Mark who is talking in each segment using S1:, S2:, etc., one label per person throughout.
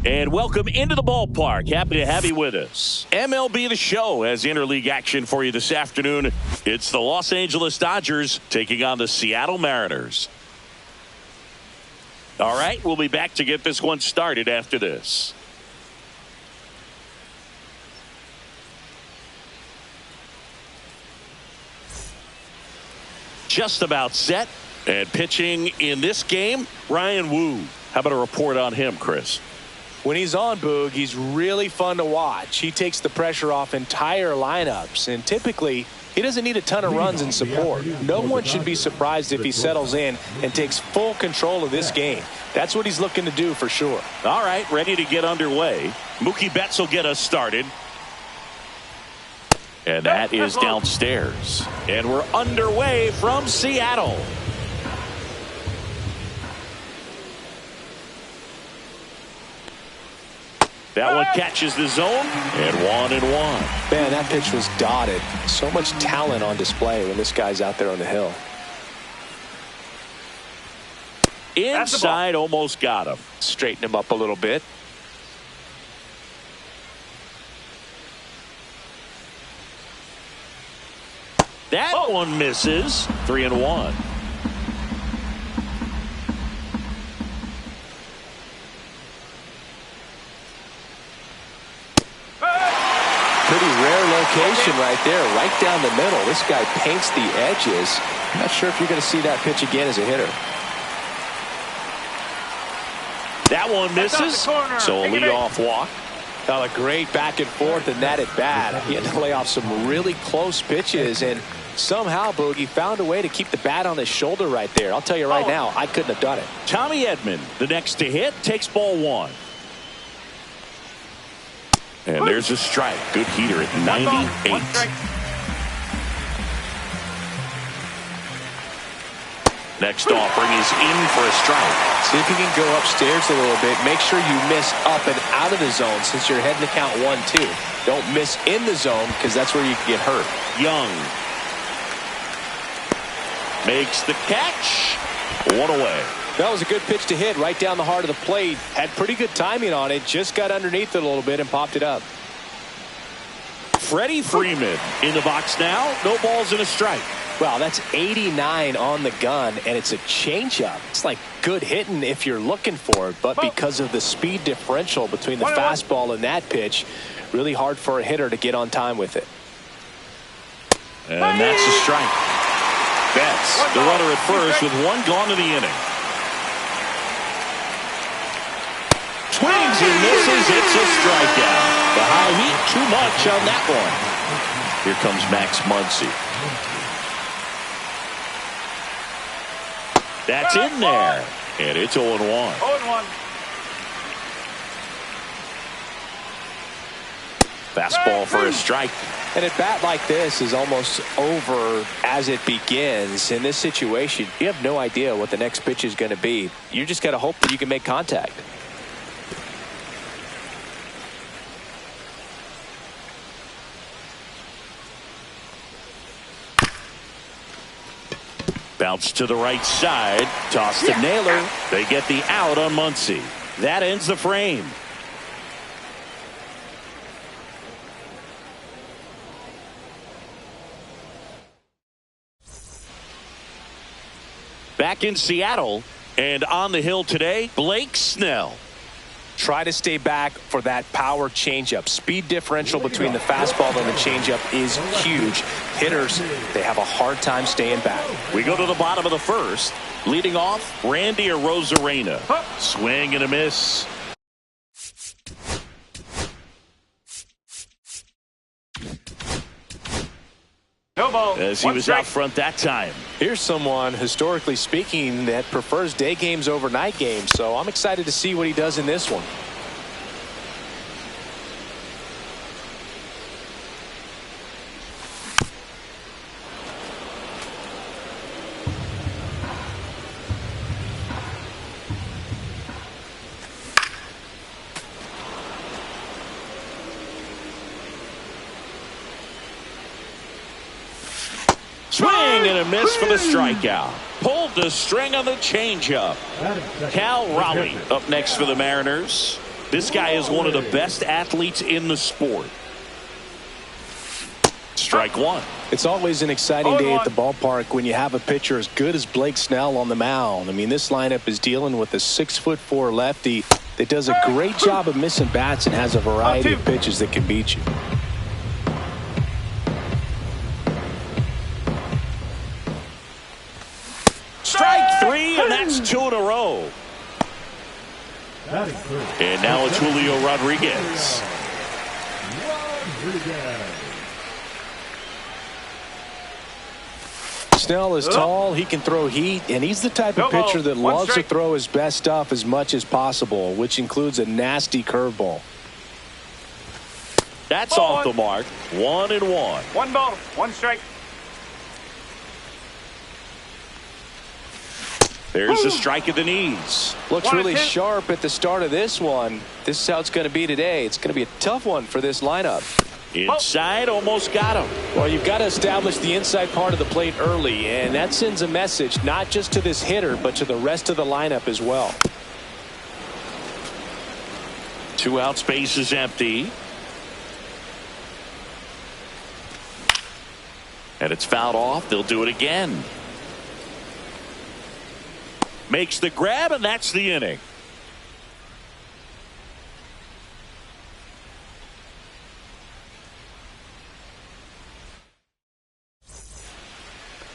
S1: And welcome into the ballpark. Happy to have you with us. MLB The Show has interleague action for you this afternoon. It's the Los Angeles Dodgers taking on the Seattle Mariners. All right, we'll be back to get this one started after this. Just about set. And pitching in this game, Ryan Wu. How about a report on him, Chris?
S2: When he's on, Boog, he's really fun to watch. He takes the pressure off entire lineups, and typically he doesn't need a ton of runs and support. No one should be surprised if he settles in and takes full control of this game. That's what he's looking to do for sure.
S1: All right, ready to get underway. Mookie Betts will get us started. And that is downstairs. And we're underway from Seattle. That one catches the zone, and 1-1.
S2: Man, that pitch was dotted. So much talent on display when this guy's out there on the hill.
S1: Inside, almost got him.
S2: Straighten him up a little bit.
S1: That one misses. 3-1.
S2: Pretty rare location right there, right down the middle. This guy paints the edges. I'm not sure if you're going to see that pitch again as a hitter.
S1: That one misses, so a leadoff walk.
S2: A great back and forth in that at bat. He had to lay off some really close pitches, and somehow Boogie found a way to keep the bat on his shoulder right there. I'll tell you right now, I couldn't have done it.
S1: Tommy Edman, the next to hit, takes ball one. And there's a strike. Good heater at 98. Next offering is in for a strike.
S2: See if you can go upstairs a little bit. Make sure you miss up and out of the zone since you're heading to count 1-2. Don't miss in the zone because that's where you can get hurt.
S1: Young makes the catch. One away.
S2: That was a good pitch to hit right down the heart of the plate. Had pretty good timing on it. Just got underneath it a little bit and popped it up.
S1: Freddie Freeman in the box now. No balls and a strike.
S2: Wow, that's 89 on the gun, and it's a changeup. It's like good hitting if you're looking for it, but because of the speed differential between the fastball and that pitch, really hard for a hitter to get on time with it.
S1: And that's a strike. Betts, the runner at first with one gone in the inning. Swings and misses. It's a strikeout. The high heat, too much on that one. Here comes Max Muncy. That's in there. And it's 0-1.
S3: 0-1.
S1: Fastball for a strike.
S2: And a bat like this is almost over as it begins. In this situation, you have no idea what the next pitch is going to be. You just got to hope that you can make contact.
S1: Bounce to the right side. Toss to Naylor. They get the out on Muncy. That ends the frame. Back in Seattle and on the hill today, Blake Snell.
S2: Try to stay back for that power changeup. Speed differential between the fastball and the changeup is huge. Hitters, they have a hard time staying back.
S1: We go to the bottom of the first. Leading off, Randy Arozarena. Swing and a miss.
S3: No ball.
S1: As he was out front that time.
S2: Here's someone, historically speaking, that prefers day games over night games. So I'm excited to see what he does in this one.
S1: Swing and a miss for the strikeout. Pulled the string on the changeup. Cal Raleigh up next for the Mariners. This guy is one of the best athletes in the sport. Strike one.
S2: It's always an exciting day at the ballpark when you have a pitcher as good as Blake Snell on the mound. I mean, this lineup is dealing with a 6'4" lefty that does a great job of missing bats and has a variety of pitches that can beat you.
S1: Strike three, and that's 2 in a row. And now it's Julio Rodriguez.
S2: Snell is tall, he can throw heat, and he's the type of pitcher that loves to throw his best stuff as much as possible, which includes a nasty curveball.
S1: That's off the mark. 1-1.
S3: 1 ball, 1 strike.
S1: There's a strike at the knees.
S2: Looks really sharp at the start of this one. This is how it's going to be today. It's going to be a tough one for this lineup.
S1: Inside, almost got him.
S2: Well, you've got to establish the inside part of the plate early, and that sends a message not just to this hitter, but to the rest of the lineup as well.
S1: 2 out, space is empty. And it's fouled off. They'll do it again. Makes the grab, and that's the inning.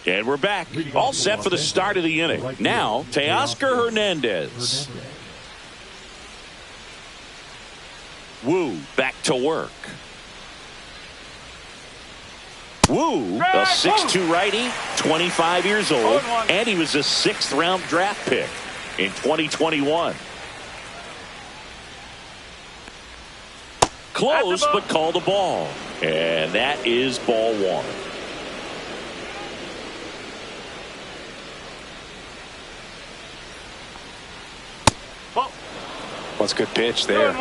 S1: And we're back, all set for the start of the inning. Now, Teoscar Hernandez. Wu back to work. Wu, a 6'2" righty, 25 years old, and he was a 6th-round draft pick in 2021. Close, but called the ball. And that is ball 1.
S2: What's a good pitch there.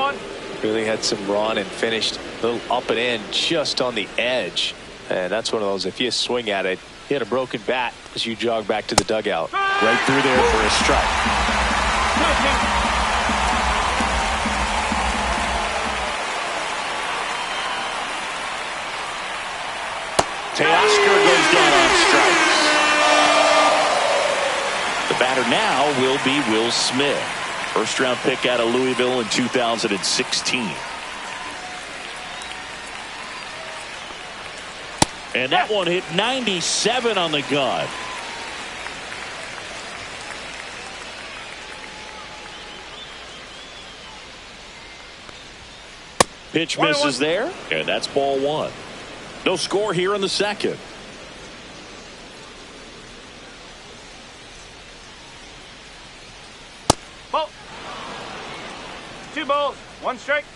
S2: Really had some run and finished a little up and in just on the edge. And that's one of those, if you swing at it, you hit a broken bat as you jog back to the dugout. Right through there for a strike.
S1: Teoscar goes down on strikes. The batter now will be Will Smith. 1st-round pick out of Louisville in 2016. And that one hit 97 on the gun. Pitch misses there, and that's ball 1. No score here in the second.
S3: Ball. 2 balls, 1 strike.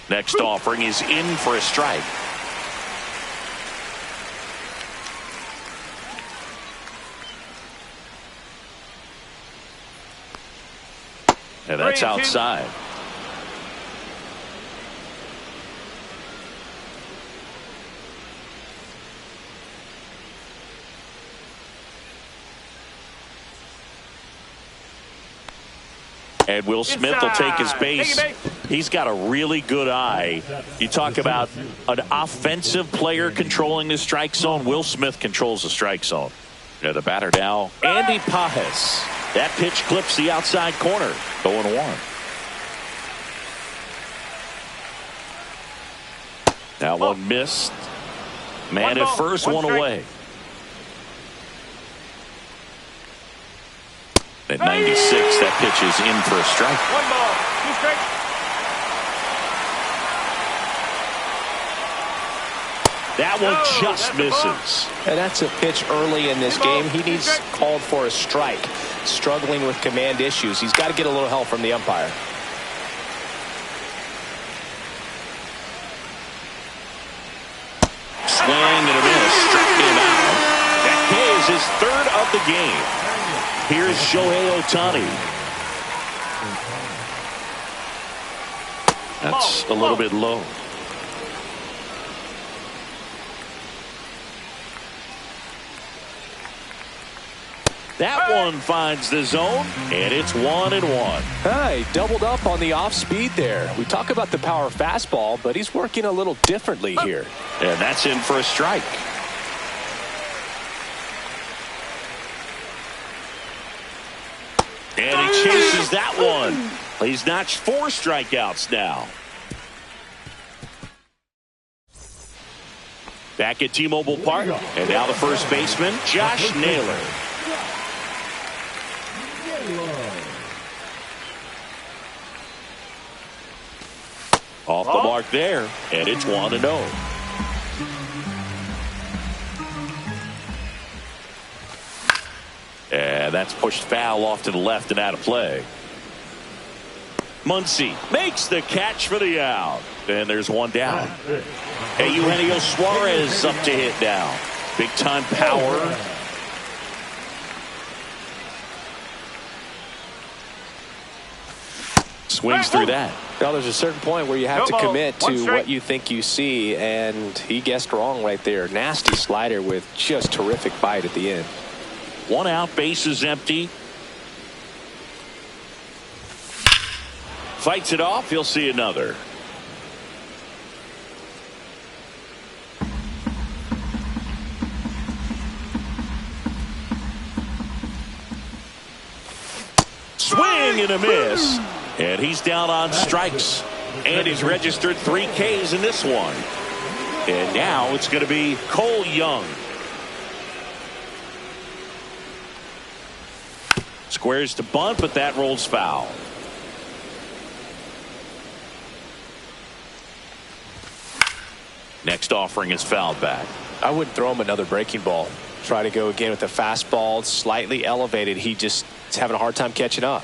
S1: Next offering is in for a strike. And that's outside. And Will Smith will take his base. He's got a really good eye. You talk about an offensive player controlling the strike zone. Will Smith controls the strike zone. Yeah, the batter now, Andy Pajes. That pitch clips the outside corner. 0-1. Now one missed. Man at first, one away. At 96, that pitch is in for a strike.
S3: 1 ball, 2 strikes.
S1: That one just misses.
S2: And that's a pitch early in this game. He needs called for a strike. Struggling with command issues. He's got to get a little help from the umpire.
S1: Swing and a miss. Struck him out. That is his 3rd of the game. Here's Shohei Ohtani. That's a little bit low. That one finds the zone, and it's 1-1.
S2: He doubled up on the off speed there. We talk about the power fastball, but he's working a little differently here.
S1: And that's in for a strike. And he chases that one. He's notched 4 strikeouts now. Back at T-Mobile Park, and now the first baseman, Josh Naylor. Off the mark there, and it's 1-0. And that's pushed foul off to the left and out of play. Muncy makes the catch for the out. And there's one down. Hey, Eugenio Suarez up to hit now. Big time power. Swings through that.
S2: Well, there's a certain point where you have to commit to what you think you see, and he guessed wrong right there. Nasty slider with just terrific bite at the end.
S1: 1 out, base is empty. Fights it off, he'll see another. Swing and a miss. And he's down on strikes. And he's registered 3 Ks in this one. And now it's going to be Cole Young. Squares to bunt, but that rolls foul. Next offering is fouled back.
S2: I wouldn't throw him another breaking ball. Try to go again with the fastball, slightly elevated. He just is having a hard time catching up.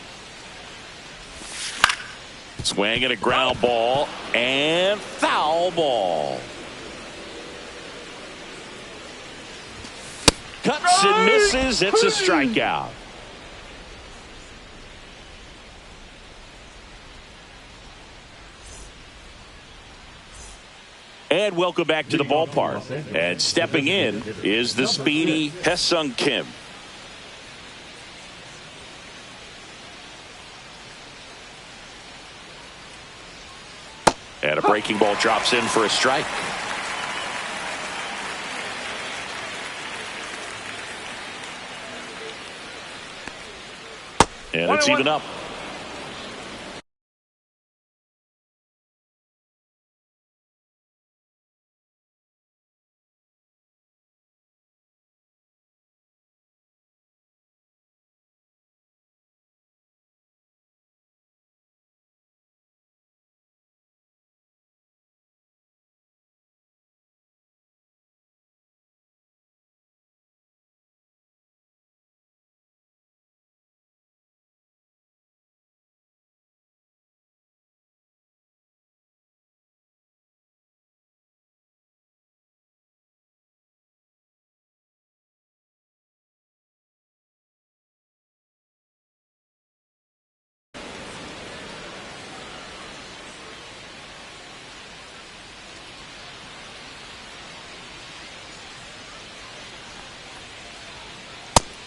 S1: Swing and a ground ball and foul ball. Cuts and misses. It's a strikeout. And welcome back to the ballpark. And stepping in is the speedy Haesung Kim. And a breaking ball drops in for a strike. And it's even up.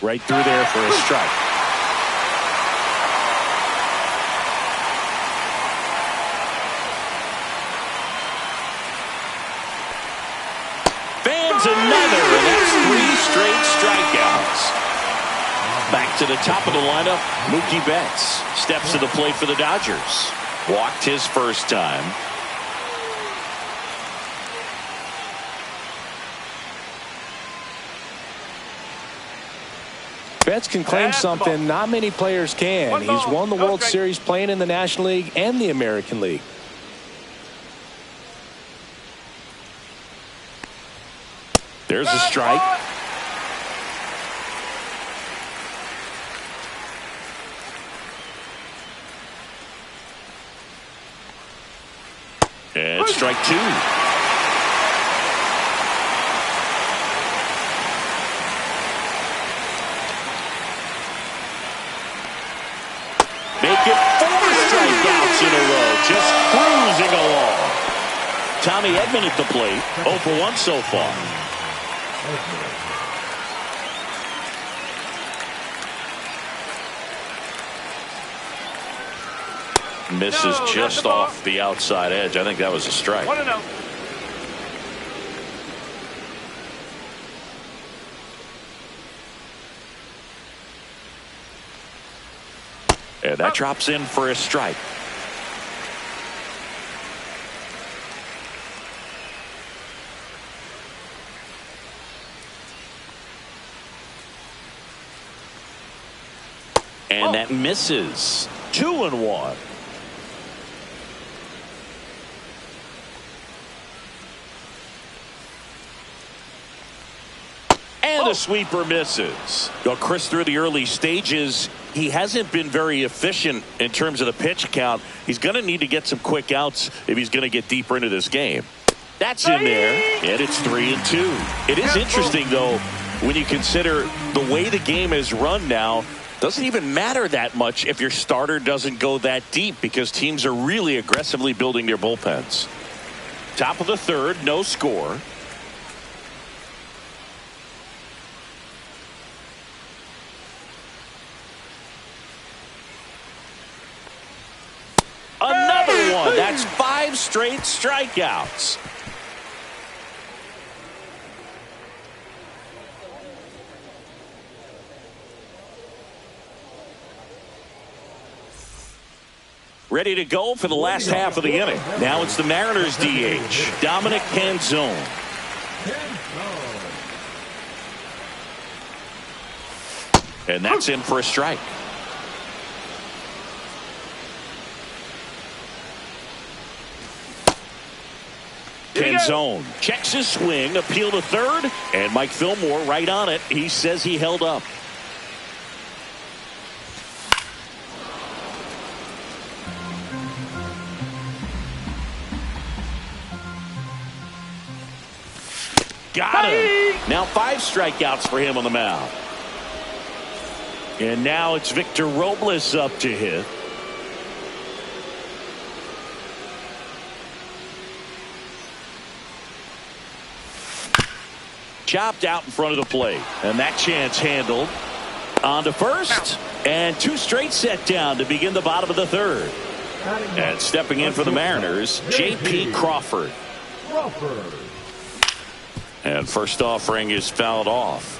S1: Right through there for a strike. Fans another, and that's 3 straight strikeouts. Back to the top of the lineup, Mookie Betts steps to the plate for the Dodgers. Walked his first time.
S2: Betts can claim something not many players can. He's won the World Series playing in the National League and the American League.
S1: There's a strike. And strike 2. Make it 4 strikeouts in a row, just cruising along. Tommy Edman at the plate, 0 for 1 so far. Misses just off the outside edge. I think that was a strike.
S3: 1-0.
S1: And that drops in for a strike. And that misses. 2-1. And the sweeper misses. Well, Chris, through the early stages, he hasn't been very efficient in terms of the pitch count. He's going to need to get some quick outs if he's going to get deeper into this game. That's in there, and it's 3-2. It is interesting, though, when you consider the way the game is run now. Doesn't even matter that much if your starter doesn't go that deep, because teams are really aggressively building their bullpens. Top of the third, no score. Another one. That's 5 straight strikeouts. Ready to go for the last half of the inning. Now it's the Mariners DH, Dominic Canzone. And that's in for a strike. Canzone checks his swing, appeal to third, and Mike Fillmore right on it. He says he held up. Got him. Now 5 strikeouts for him on the mound. And now it's Victor Robles up to hit. Chopped out in front of the plate. And that chance handled. On to first. And 2 straight set down to begin the bottom of the third. And stepping in for the Mariners, J.P. Crawford. And first offering is fouled off.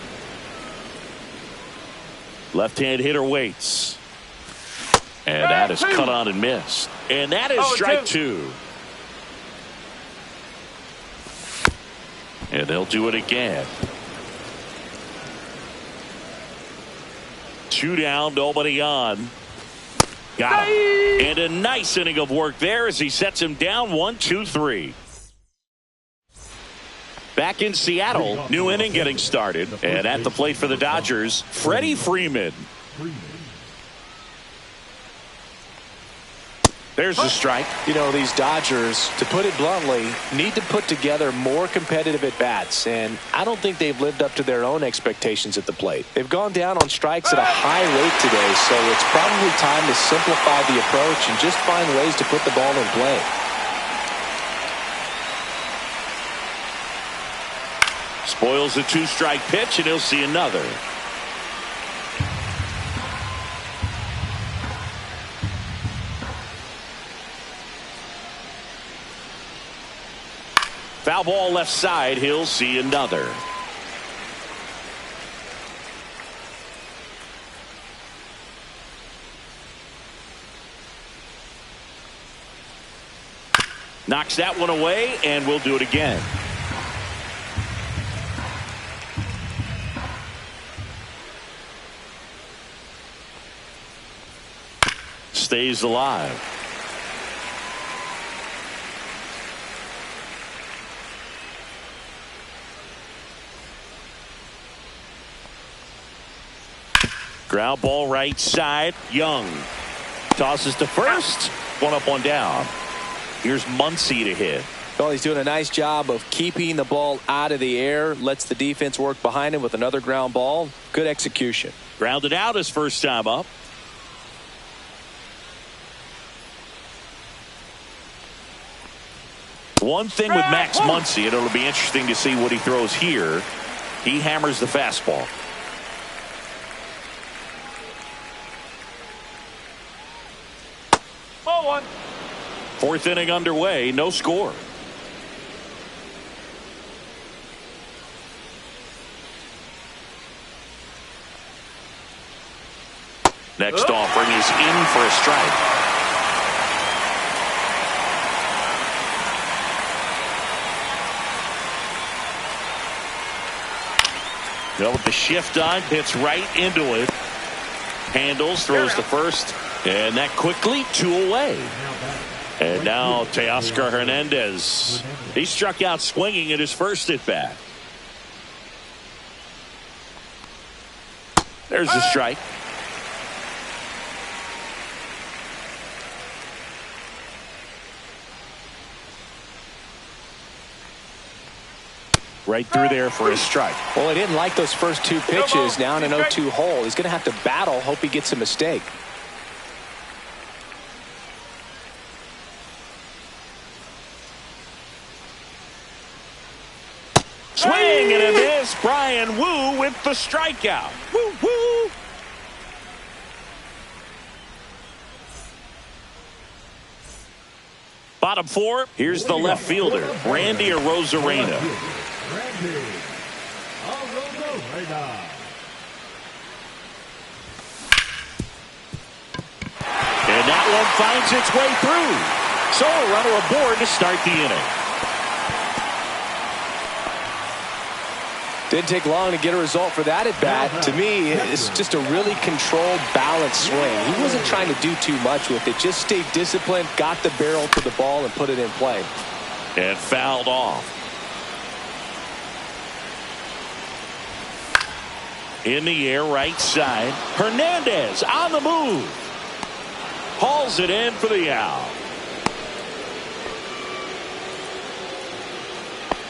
S1: Left-hand hitter waits. And that is cut on and missed. And that is strike 2. And they'll do it again. 2 down, nobody on. Got him. And a nice inning of work there as he sets him down 1-2-3. Back in Seattle, new inning getting started. And at the plate for the Dodgers, Freddie Freeman. There's the strike.
S2: You know, these Dodgers, to put it bluntly, need to put together more competitive at-bats, and I don't think they've lived up to their own expectations at the plate. They've gone down on strikes at a high rate today, so it's probably time to simplify the approach and just find ways to put the ball in play.
S1: Spoils the 2-strike pitch, and he'll see another. Foul ball left side. He'll see another. Knocks that one away, and we'll do it again. Stays alive. Ground ball right side. Young tosses to first. One up, one down. Here's Muncy to hit.
S2: Well, he's doing a nice job of keeping the ball out of the air. Lets the defense work behind him with another ground ball. Good execution.
S1: Grounded out his first time up. One thing with Max Muncy, and it'll be interesting to see what he throws here. He hammers the fastball.
S3: Ball one.
S1: Fourth inning underway, no score. Next offering is in for a strike. Well, with the shift on, hits right into it. Handles, throws to first, and that quickly 2 away. And now Teoscar Hernandez. He struck out swinging at his first at bat. There's the strike. Right through there for a strike.
S2: Well, he didn't like those first 2 pitches. Now in an 0-2 hole. He's going to have to battle. Hope he gets a mistake.
S1: Swing and a miss. Brian Wu with the strikeout. Woo, woo. Bottom 4. Here's the left fielder, Randy Arozarena. And that one finds its way through. So a runner aboard to start the inning.
S2: Didn't take long to get a result for that at bat. To me, it's just a really controlled, balanced swing. He wasn't trying to do too much with it. Just stayed disciplined, got the barrel to the ball, and put it in play.
S1: And fouled off. In the air, right side. Hernandez on the move. Hauls it in for the out.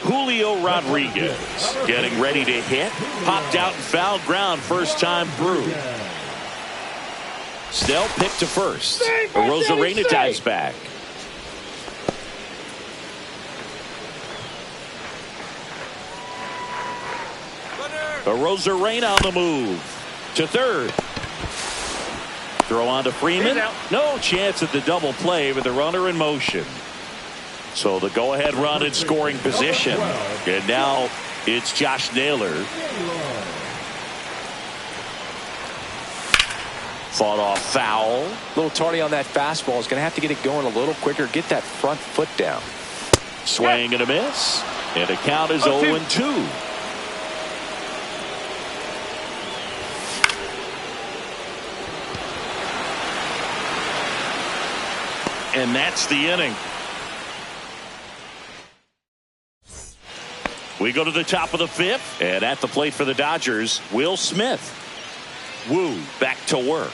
S1: Julio Rodriguez getting ready to hit. Popped out and fouled ground first time through. Snell picked to first. Arozarena dives back. Arozarena on the move. To third. Throw on to Freeman. No chance at the double play with the runner in motion. So the go-ahead run in scoring position. And now it's Josh Naylor. Fought off foul.
S2: A little tardy on that fastball. Is going to have to get it going a little quicker. Get that front foot down.
S1: Swing and a miss. And the count is 0-2. And that's the inning. We go to the top of the 5th, and at the plate for the Dodgers, Will Smith. Wu back to work.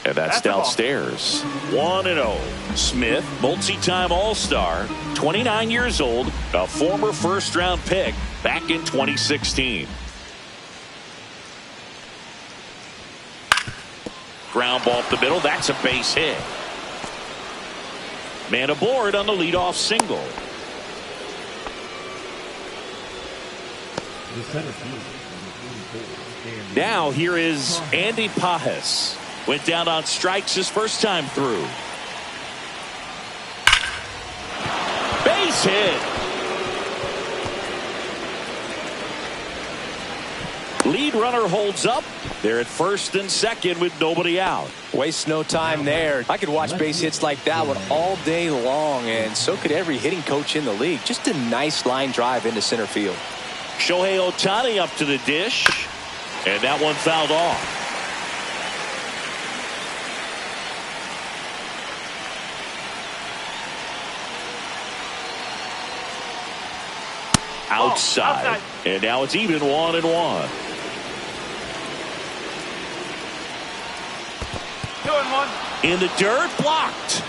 S1: And that's downstairs. 1-0. Smith, multi-time All-Star, 29 years old, a former first-round pick back in 2016. Ground ball up the middle. That's a base hit. Man aboard on the leadoff single. Now here is Andy Pajes. Went down on strikes his first time through. Base hit. Lead runner holds up. They're at first and second with nobody out.
S2: Waste no time there. I could watch base hits like that one all day long, and so could every hitting coach in the league. Just a nice line drive into center field.
S1: Shohei Ohtani up to the dish, and that one fouled off. Outside. And now it's even 1-1.
S3: 2-1.
S1: In the dirt, blocked.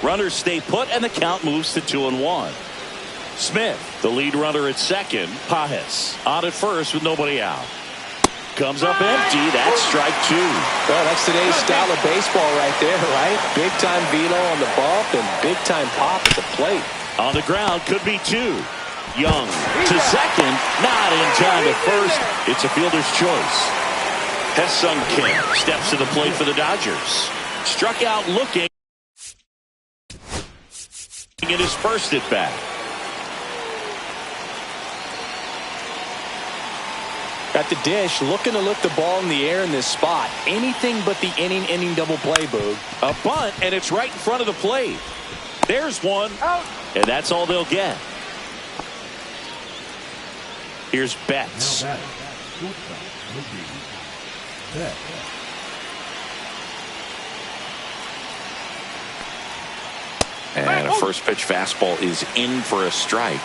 S1: Runners stay put, and the count moves to 2-1. Smith, the lead runner at second. Pajes on at first with nobody out. Comes up empty. That's strike 2.
S2: Well, that's today's style of baseball right there, right? Big time velo on the bump and big time pop at the plate.
S1: On the ground, could be 2. Young to second, not in time at first. It's a fielder's choice. Sung Kim steps to the plate for the Dodgers. Struck out looking in his first at bat.
S2: At the dish, looking to lift the ball in the air in this spot. Anything but the inning double play, Boog.
S1: A bunt, and it's right in front of the plate. There's one, and that's all they'll get. Here's Betts. And a first pitch fastball is in for a strike.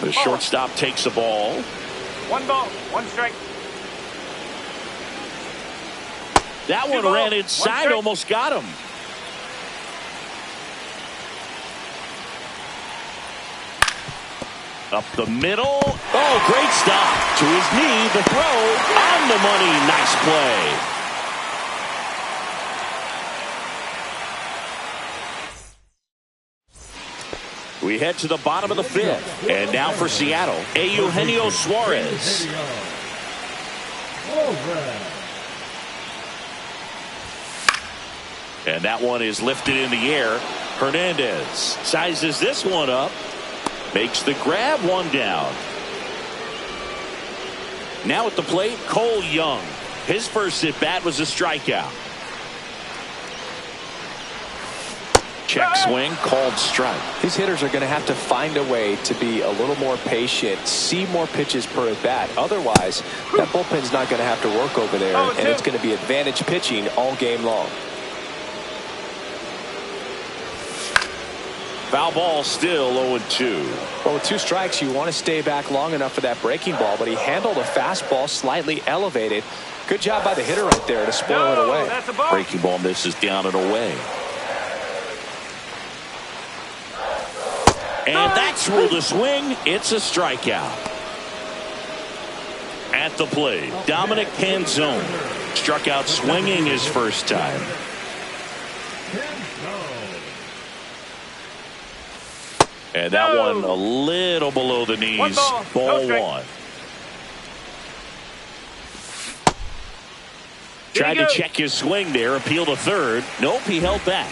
S1: The shortstop takes the ball.
S3: 1 ball, 1 strike.
S1: That one ran inside, almost got him. Up the middle. Oh, great stop. To his knee, the throw on the money. Nice play. We head to the bottom of the 5th. And now for Seattle, Eugenio Suarez. And that one is lifted in the air. Hernandez sizes this one up. Makes the grab, 1 down. Now at the plate, Cole Young. His first at bat was a strikeout. Check swing, called strike.
S2: These hitters are going to have to find a way to be a little more patient, see more pitches per at bat. Otherwise, that bullpen's not going to have to work over there, and it's going to be advantage pitching all game long.
S1: Foul ball, still 0-2.
S2: Well, with 2 strikes, you want to stay back long enough for that breaking ball, but he handled a fastball slightly elevated. Good job by the hitter right there to spoil it away.
S3: That's a ball.
S1: Breaking ball misses down and away. And that's ruled a swing. It's a strikeout. At the plate, Dominic Canzone struck out swinging his first time. And that one a little below the knees. Ball 1. Tried to check his swing there. Appeal to third. Nope, he held back.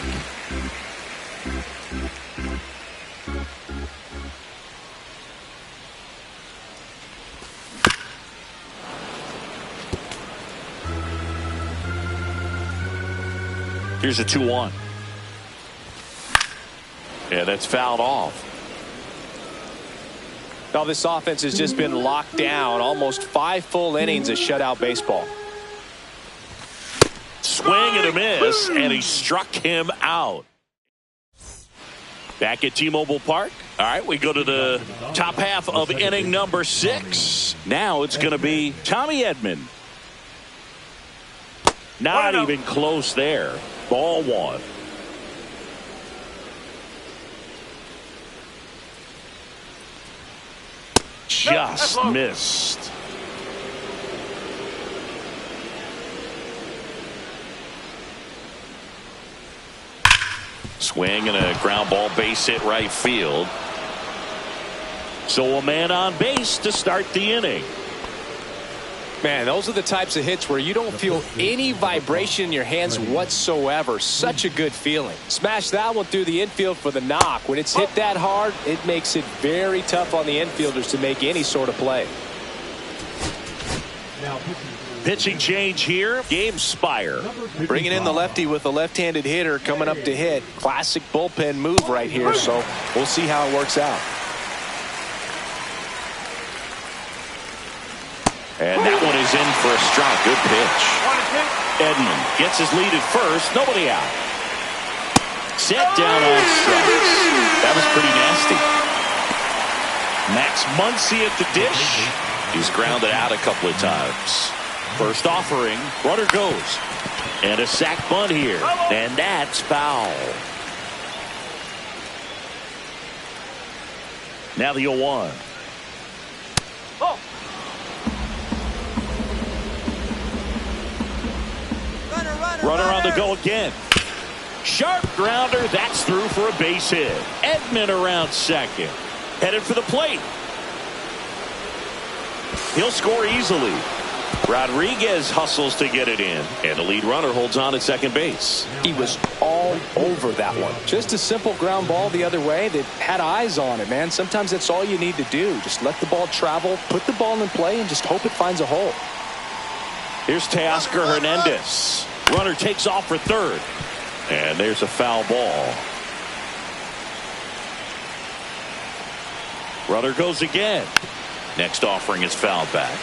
S1: Here's a 2-1. Yeah, that's fouled off.
S2: Now this offense has just been locked down. Almost 5 full innings of shutout baseball.
S1: Swing and a miss, and he struck him out. Back at T-Mobile Park. All right, we go to the top half of inning number 6. Now it's going to be Tommy Edman. Not even close there. Ball 1. Just missed. Swing and a ground ball, base hit right field. So a man on base to start the inning.
S2: Man, those are the types of hits where you don't feel any vibration in your hands whatsoever. Such a good feeling. Smash that one through the infield for the knock. When it's hit that hard, it makes it very tough on the infielders to make any sort of play.
S1: Pitching change here, Gabe Spire.
S2: Bringing in the lefty with a left-handed hitter coming up to hit. Classic bullpen move right here, so we'll see how it works out.
S1: And that one is in for a strike. Good pitch. Edman gets his lead at first. Nobody out. Set down on strikes. That was pretty nasty. Max Muncy at the dish. He's grounded out a couple of times. First offering. Runner goes. And a sac bunt here. And that's foul. Now the 0-1. Runner on the go again. Sharp grounder. That's through for a base hit. Edman around second. Headed for the plate. He'll score easily. Rodriguez hustles to get it in, and the lead runner holds on at second base.
S2: He was all over that one. Just a simple ground ball the other way that had eyes on it, man. Sometimes that's all you need to do. Just let the ball travel, put the ball in play, and just hope it finds a hole.
S1: Here's Teoscar Hernandez. Runner takes off for third, and there's a foul ball. Runner goes again. Next offering is fouled back.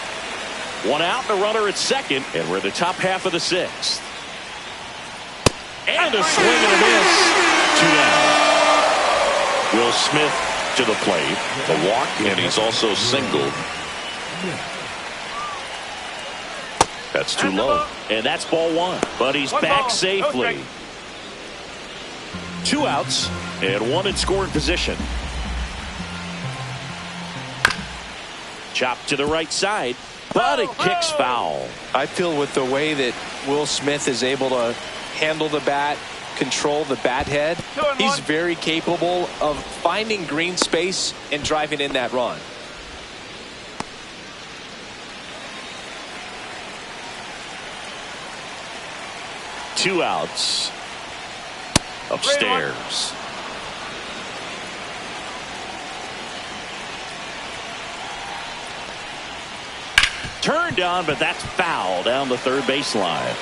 S1: One out, and a runner at second, and we're in the top half of the sixth. And a swing and a miss. 2 down. Will Smith to the plate. A walk, and he's also singled. That's too low. And that's ball one. But he's back safely. 2 outs, and 1 in scoring position. Chop to the right side, but it kicks foul.
S2: I feel with the way that Will Smith is able to handle the bat, control the bat head, he's very capable of finding green space and driving in that run.
S1: Two outs. Upstairs. Turned on, but that's foul down the third baseline.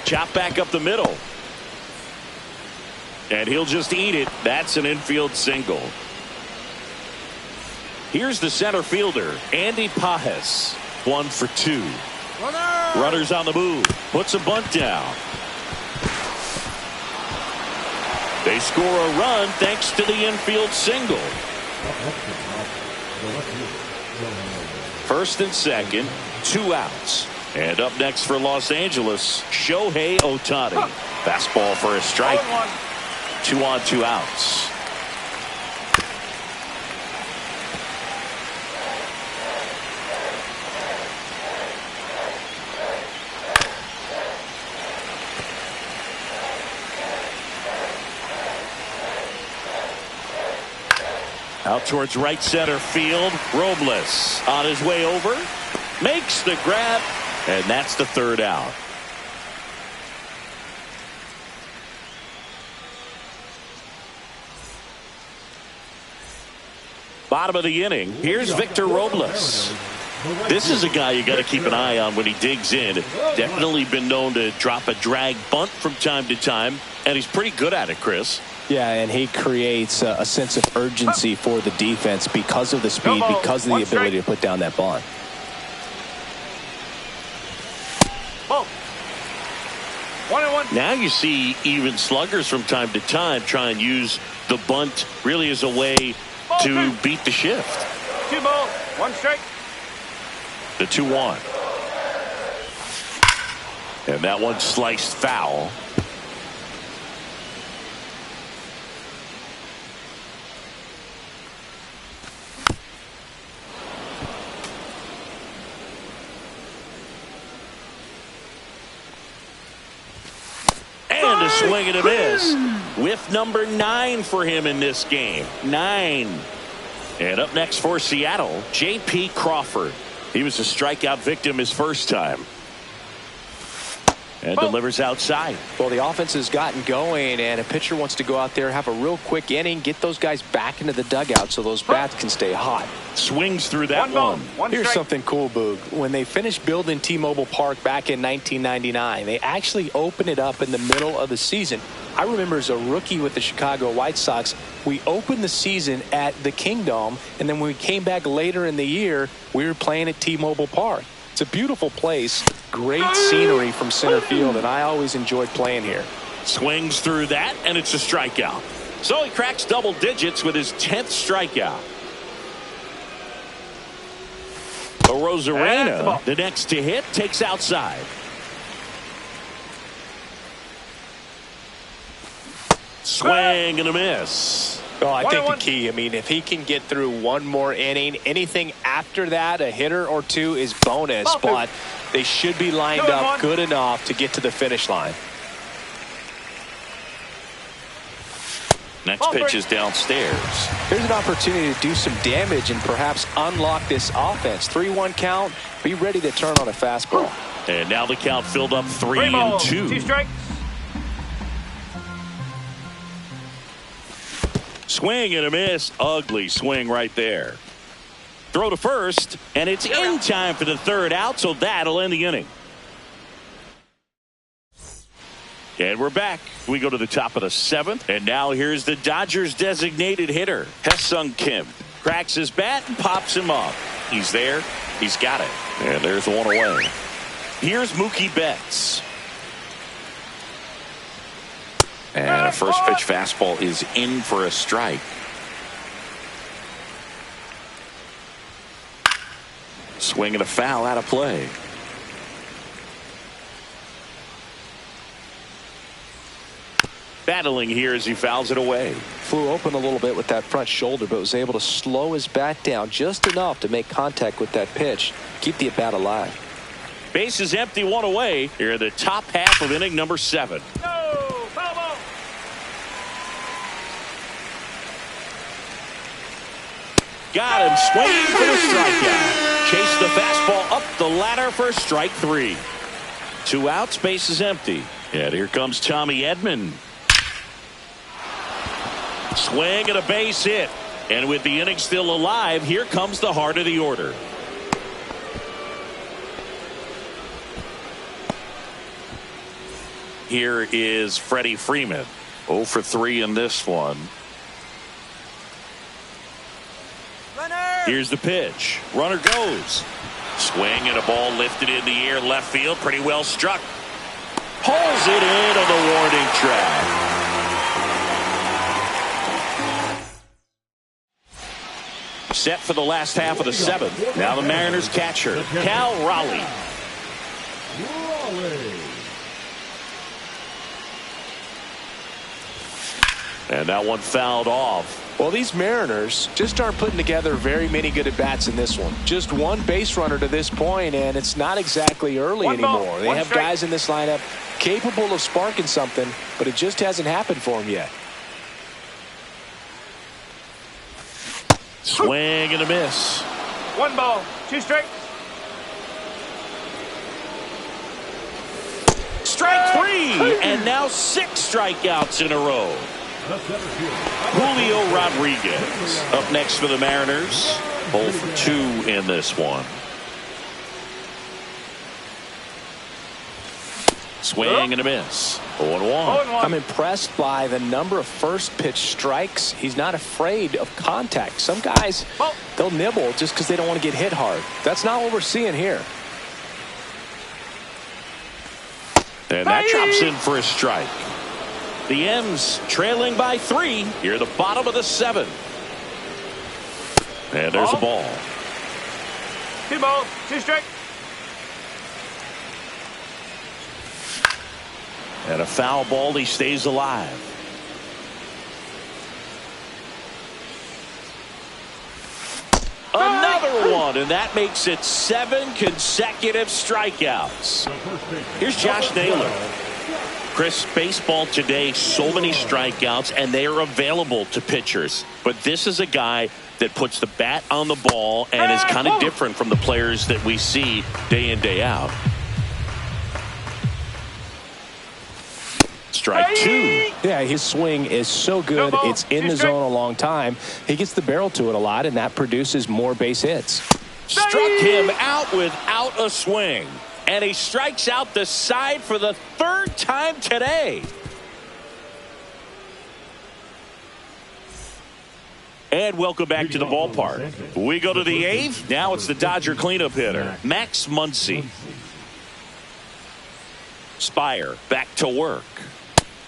S1: Chop back up the middle. And he'll just eat it. That's an infield single. Here's the center fielder, Andy Pajes. 1 for 2. Runners on the move. Puts a bunt down. They score a run thanks to the infield single. First and second, 2 outs. And up next for Los Angeles, Shohei Ohtani. Fastball for a strike. 2 on, 2 outs. Out towards right center field. Robles on his way over. Makes the grab. And that's the 3rd out. Bottom of the inning. Here's Victor Robles. This is a guy you got to keep an eye on when he digs in. Definitely been known to drop a drag bunt from time to time. And he's pretty good at it, Chris.
S2: Yeah, and he creates a sense of urgency for the defense because of the speed, because of the ability to put down that bunt.
S1: Now you see even sluggers from time to time try and use the bunt really as a way to beat the shift.
S3: 2 balls, 1 strike.
S1: The 2-1. And that one sliced foul. And a swing and a miss. With number 9 for him in this game. 9. And up next for Seattle, J.P. Crawford. He was a strikeout victim his first time. And delivers outside.
S2: Well, the offense has gotten going, and a pitcher wants to go out there, have a real quick inning, get those guys back into the dugout so those bats can stay hot.
S1: Swings through that one.
S2: Here's something cool, Boog. When they finished building T-Mobile Park back in 1999, they actually opened it up in the middle of the season. I remember as a rookie with the Chicago White Sox, we opened the season at the Kingdome, and then when we came back later in the year, we were playing at T-Mobile Park. It's a beautiful place, great scenery from center field, and I always enjoyed playing here.
S1: Swings through that, and it's a strikeout. So he cracks double digits with his 10th strikeout. Rosarena, the next to hit, takes outside. Swing and a miss.
S2: Well, I think the key, I mean, if he can get through one more inning, anything after that, a hitter or two is bonus, but they should be lined up good enough to get to the finish line.
S1: Next pitch is downstairs.
S2: Here's an opportunity to do some damage and perhaps unlock this offense. 3-1 count. Be ready to turn on a fastball.
S1: And now the count filled up 3-2.
S3: 2 strikes.
S1: Swing and a miss. Ugly swing right there. Throw to first, and it's in time for the third out, so that'll end the inning. And we're back. We go to the top of the 7th, and now here's the Dodgers designated hitter, Ha-Seong Kim. Cracks his bat and pops him up. He's there. He's got it. And there's one away. Here's Mookie Betts. And a first pitch fastball is in for a strike. Swing and a foul out of play. Battling here as he fouls it away.
S2: Flew open a little bit with that front shoulder, but was able to slow his bat down just enough to make contact with that pitch. Keep the at-bat alive.
S1: Base is empty, one away. Here in the top half of inning number 7.
S3: No, foul ball.
S1: Got him swinging for the strikeout. Chase the fastball up the ladder for strike 3. 2 outs, base is empty. And here comes Tommy Edman. Swing and a base hit. And with the inning still alive, here comes the heart of the order. Here is Freddie Freeman. 0 for 3 in this one. Here's the pitch. Runner goes. Swing and a ball lifted in the air left field. Pretty well struck. Pulls it in on the warning track. Set for the last half of the 7th. Now the Mariners catcher, Cal Raleigh. And that one fouled off.
S2: Well, these Mariners just aren't putting together very many good at-bats in this one. Just one base runner to this point, and it's not exactly early anymore. They have guys in this lineup capable of sparking something, but it just hasn't happened for them yet.
S1: Swing and a miss.
S3: 1 ball, 2 strikes.
S1: Strike 3, and now 6 strikeouts in a row. Julio Rodriguez up next for the Mariners. 0 for 2 in this one. Swing and a miss. 0-1.
S2: I'm impressed by the number of first pitch strikes. He's not afraid of contact. Some guys, they'll nibble just because they don't want to get hit hard. That's not what we're seeing here.
S1: And that drops in for a strike. The M's trailing by 3 here at the bottom of the 7th. And there's a ball.
S3: 2 balls, 2 strikes.
S1: And a foul ball, he stays alive. Another one, and that makes it 7 consecutive strikeouts. Here's Josh Naylor. Chris, baseball today, so many strikeouts, and they are available to pitchers. But this is a guy that puts the bat on the ball and is kind of different from the players that we see day in, day out. Strike 2.
S2: Yeah, his swing is so good. It's in the zone a long time. He gets the barrel to it a lot, and that produces more base hits.
S1: Struck him out without a swing. And he strikes out the side for the 3rd time today. And welcome back to the ballpark. We go to the 8th. Now it's the Dodger cleanup hitter, Max Muncy. Spire back to work.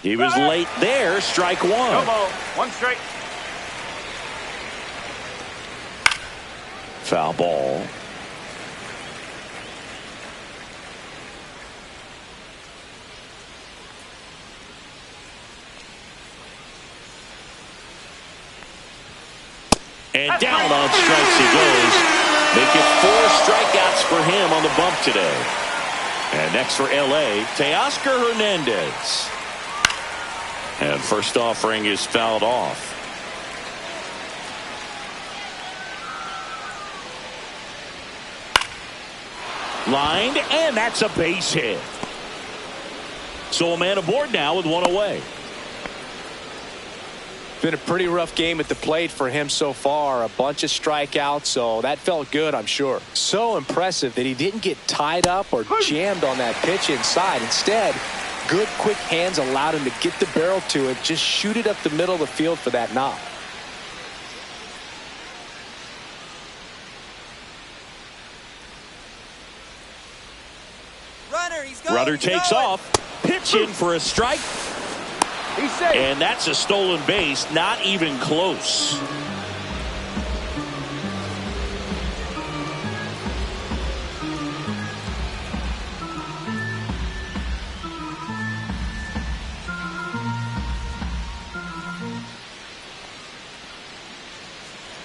S1: He was late there. Strike 1.
S3: No ball, 1 strike.
S1: Foul ball. And down on strikes he goes. Make it 4 strikeouts for him on the bump today. And next for L.A., Teoscar Hernandez. And first offering is fouled off. Lined, and that's a base hit. So a man aboard now with one away.
S2: Been a pretty rough game at the plate for him so far. A bunch of strikeouts, so that felt good, I'm sure. So impressive that he didn't get tied up or jammed on that pitch inside. Instead, good quick hands allowed him to get the barrel to it, just shoot it up the middle of the field for that knock.
S1: Runner takes off, pitching for a strike.
S3: He's safe.
S1: And that's a stolen base, not even close.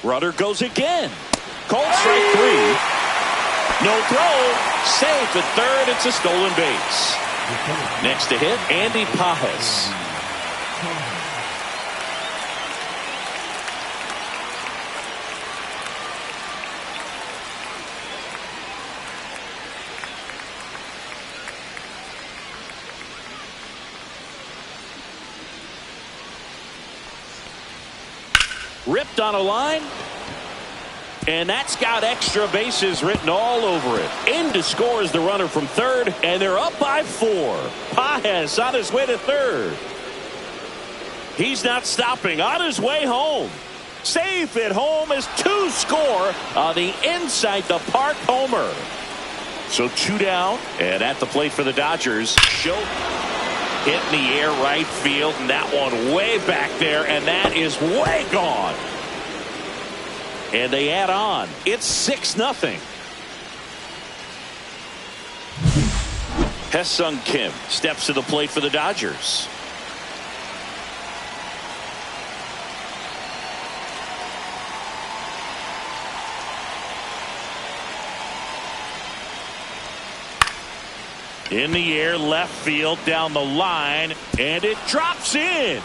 S1: Runner goes again. Called strike 3. No throw. Safe at third. It's a stolen base. Next to hit, Andy Pajes. Ripped on a line. And that's got extra bases written all over it. In to score is the runner from third, and they're up by 4. Pajes on his way to third. He's not stopping. On his way home. Safe at home as 2 score on the inside the park homer. So 2 down, and at the plate for the Dodgers, Schultz hit in the air right field, and that one way back there, and that is way gone. And they add on. It's 6-0. Hesung Kim steps to the plate for the Dodgers. In the air, left field, down the line, and it drops in.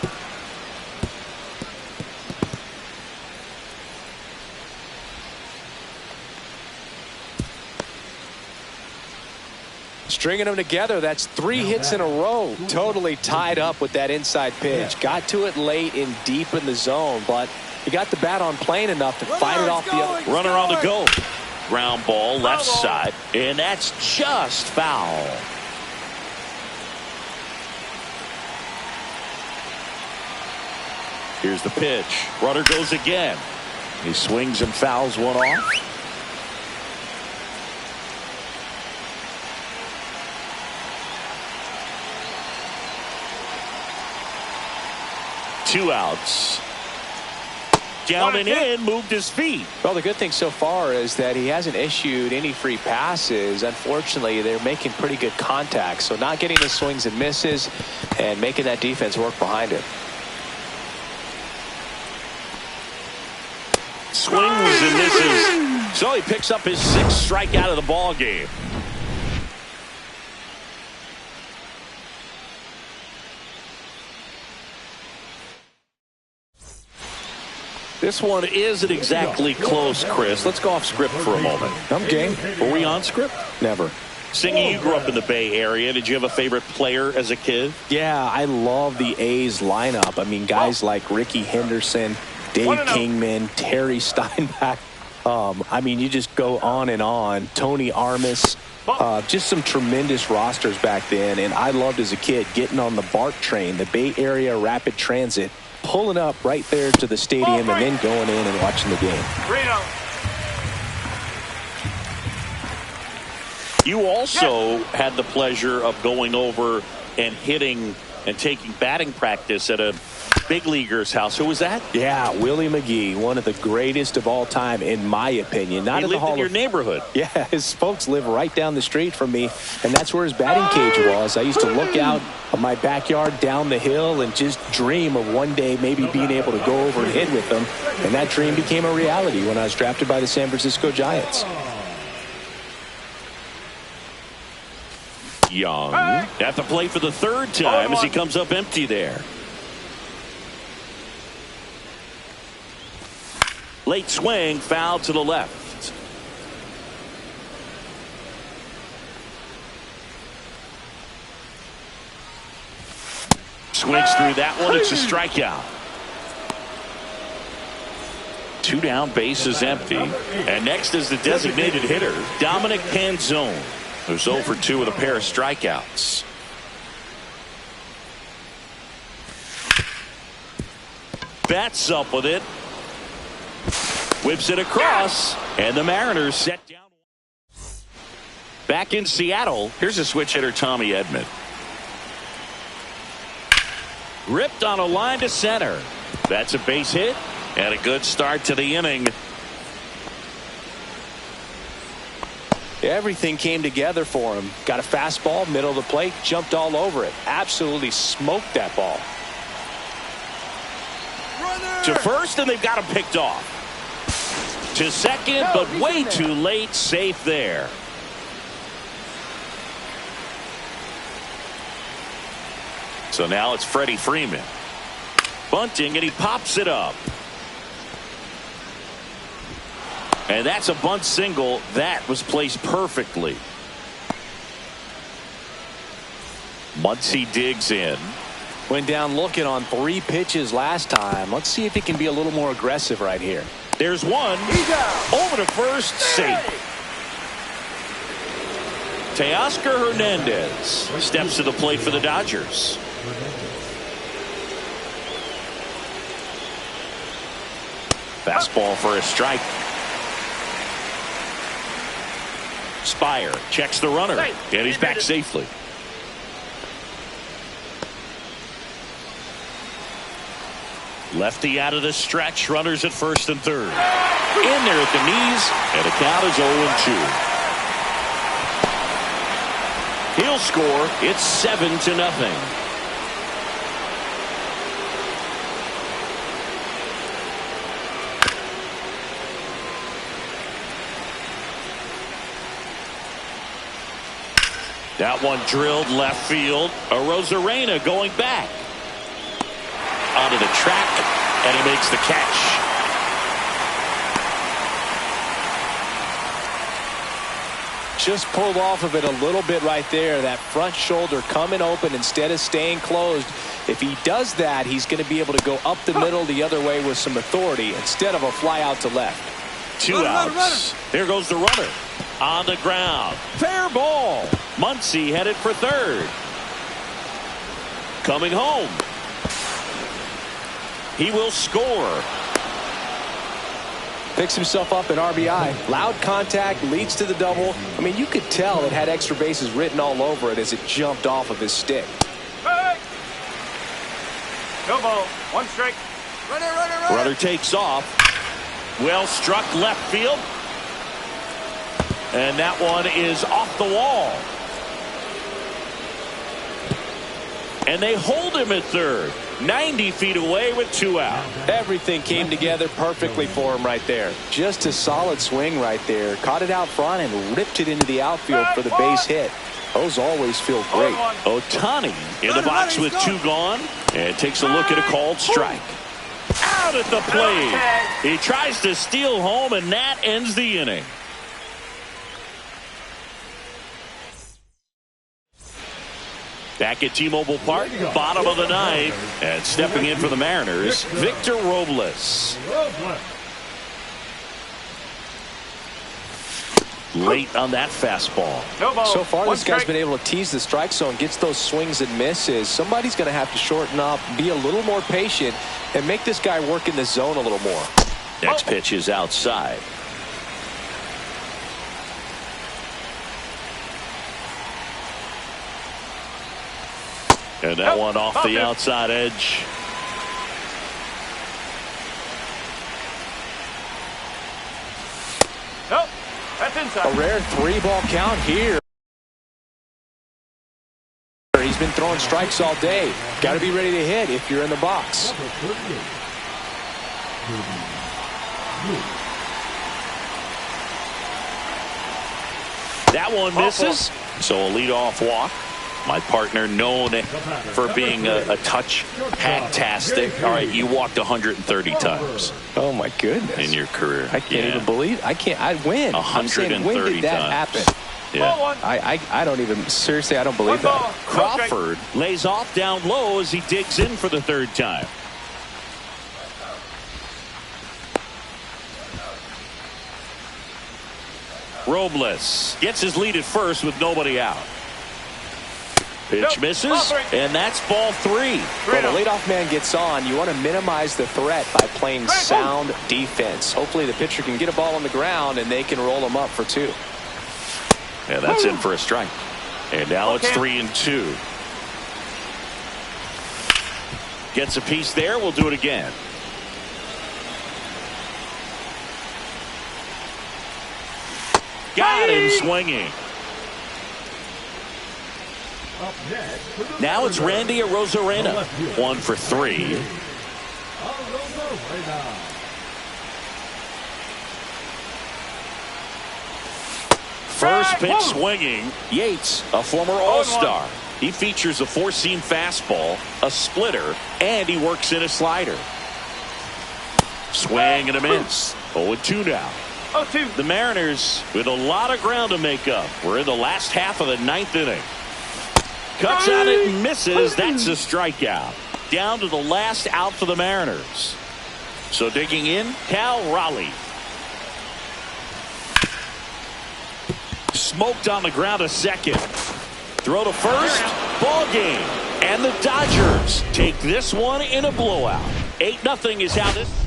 S2: Stringing them together, that's 3 hits in a row. Totally tied up with that inside pitch. Got to it late and deep in the zone, but he got the bat on plane enough to fight it off the other.
S1: Runner on the go. Ground ball left side, and that's just foul. Here's the pitch. Runner goes again. He swings and fouls one off. Two outs. Down and in, moved his feet.
S2: Well, the good thing so far is that he hasn't issued any free passes. Unfortunately, they're making pretty good contact, so not getting the swings and misses and making that defense work behind him.
S1: Swings and misses. So he picks up his 6th strikeout of the ball game. This one isn't exactly close, Chris. Let's go off script for a moment.
S2: I'm game.
S1: Were we on script?
S2: Never.
S1: Singy, you grew up in the Bay Area. Did you have a favorite player as a kid?
S2: Yeah, I love the A's lineup. I mean, guys like Ricky Henderson, Dave Kingman, Terry Steinbach. I mean, you just go on and on. Tony Armas. Just some tremendous rosters back then. And I loved as a kid getting on the BART train, the Bay Area Rapid Transit, pulling up right there to the stadium and then going in and watching the game.
S1: You also had the pleasure of going over and hitting and taking batting practice at a big leaguer's house. Who was that?
S2: Yeah, Willie McGee, one of the greatest of all time, in my opinion. Not
S1: he
S2: in the
S1: lived in your neighborhood.
S2: Yeah, his folks live right down the street from me, and that's where his batting cage was. I used to look out of my backyard down the hill and just dream of one day maybe being able to go over and hit with them, and that dream became a reality when I was drafted by the San Francisco Giants.
S1: Young at the plate for the 3rd time as he comes up empty there. Late swing, foul to the left. Swings through that one. It's a strikeout. 2 down, base is empty. And next is the designated hitter, Dominic Canzone, who's 0 for 2 with a pair of strikeouts. Bats up with it. Whips it across. And the Mariners set down. Back in Seattle, here's a switch hitter, Tommy Edman. Ripped on a line to center. That's a base hit. And a good start to the inning.
S2: Everything came together for him. Got a fastball, middle of the plate, jumped all over it. Absolutely smoked that ball.
S3: Runner!
S1: To first, and they've got him picked off. To second, but way too late. Safe there. So now it's Freddie Freeman. Bunting, and he pops it up. And that's a bunt single. That was placed perfectly. Muncy digs in.
S2: Went down looking on 3 pitches last time. Let's see if he can be a little more aggressive right here.
S1: There's one.
S3: He's out.
S1: Over to first. Safe. Teoscar Hernandez steps to the plate for the Dodgers. Fastball for a strike. Spire checks the runner, and he's back safely. Lefty out of the stretch, runners at first and third. In there at the knees, and the count is 0-2. He'll score. It's 7-0. That one drilled left field. Arozarena going back. Onto the track, and he makes the catch.
S2: Just pulled off of it a little bit right there. That front shoulder coming open instead of staying closed. If he does that, he's going to be able to go up the middle the other way with some authority instead of a fly out to left.
S1: 2 outs. There goes the runner. On the ground. Fair ball. Muncy headed for third. Coming home. He will score.
S2: Picks himself up an RBI. Loud contact, leads to the double. I mean, you could tell it had extra bases written all over it as it jumped off of his stick.
S3: Hey! No ball. 1 strike. Runner.
S1: Runner takes off. Well struck left field. And that one is off the wall. And they hold him at third. 90 feet away with 2 out.
S2: Everything came together perfectly for him right there. Just a solid swing right there. Caught it out front and ripped it into the outfield for the base hit. Those always feel great.
S1: Ohtani in the box with 2 gone. And takes a look at a called strike. Out at the plate. He tries to steal home, and that ends the inning. Back at T-Mobile Park, bottom of the 9th, and stepping in for the Mariners, Victor Robles. Late on that fastball.
S2: So far, this guy's been able to tease the strike zone, gets those swings and misses. Somebody's going to have to shorten up, be a little more patient, and make this guy work in the zone a little more.
S1: Next pitch is outside. And that one off the outside edge.
S3: Nope. That's inside.
S2: A rare 3-ball count here. He's been throwing strikes all day. Got to be ready to hit if you're in the box.
S1: That one misses. So a leadoff walk. My partner known for being a touch hacktastic. All right, you walked 130 times.
S2: Oh, my goodness.
S1: In your career.
S2: I can't even believe it. I win.
S1: 130
S2: when did that
S1: times.
S2: happen?
S1: Yeah.
S2: I don't even, seriously, I don't believe that.
S1: Crawford lays off down low as he digs in for the third time. Robles gets his lead at first with nobody out. Pitch misses, and that's ball 3.
S2: When a leadoff man gets on, you want to minimize the threat by playing sound defense. Hopefully the pitcher can get a ball on the ground and they can roll him up for 2.
S1: Yeah, that's in for a strike. And now it's 3-2. Gets a piece there. We'll do it again. Got him swinging. Now it's Randy Arozarena. 1 for 3. First pitch swinging. Yates, a former All-Star. He features a 4-seam fastball, a splitter, and he works in a slider. Swing and a miss. 0-2 now. The Mariners with a lot of ground to make up. We're in the last half of the 9th inning. Cuts on it and misses. That's a strikeout. Down to the last out for the Mariners. So digging in, Cal Raleigh. Smoked on the ground a second. Throw to first. Ball game. And the Dodgers take this one in a blowout. 8-0 is how this.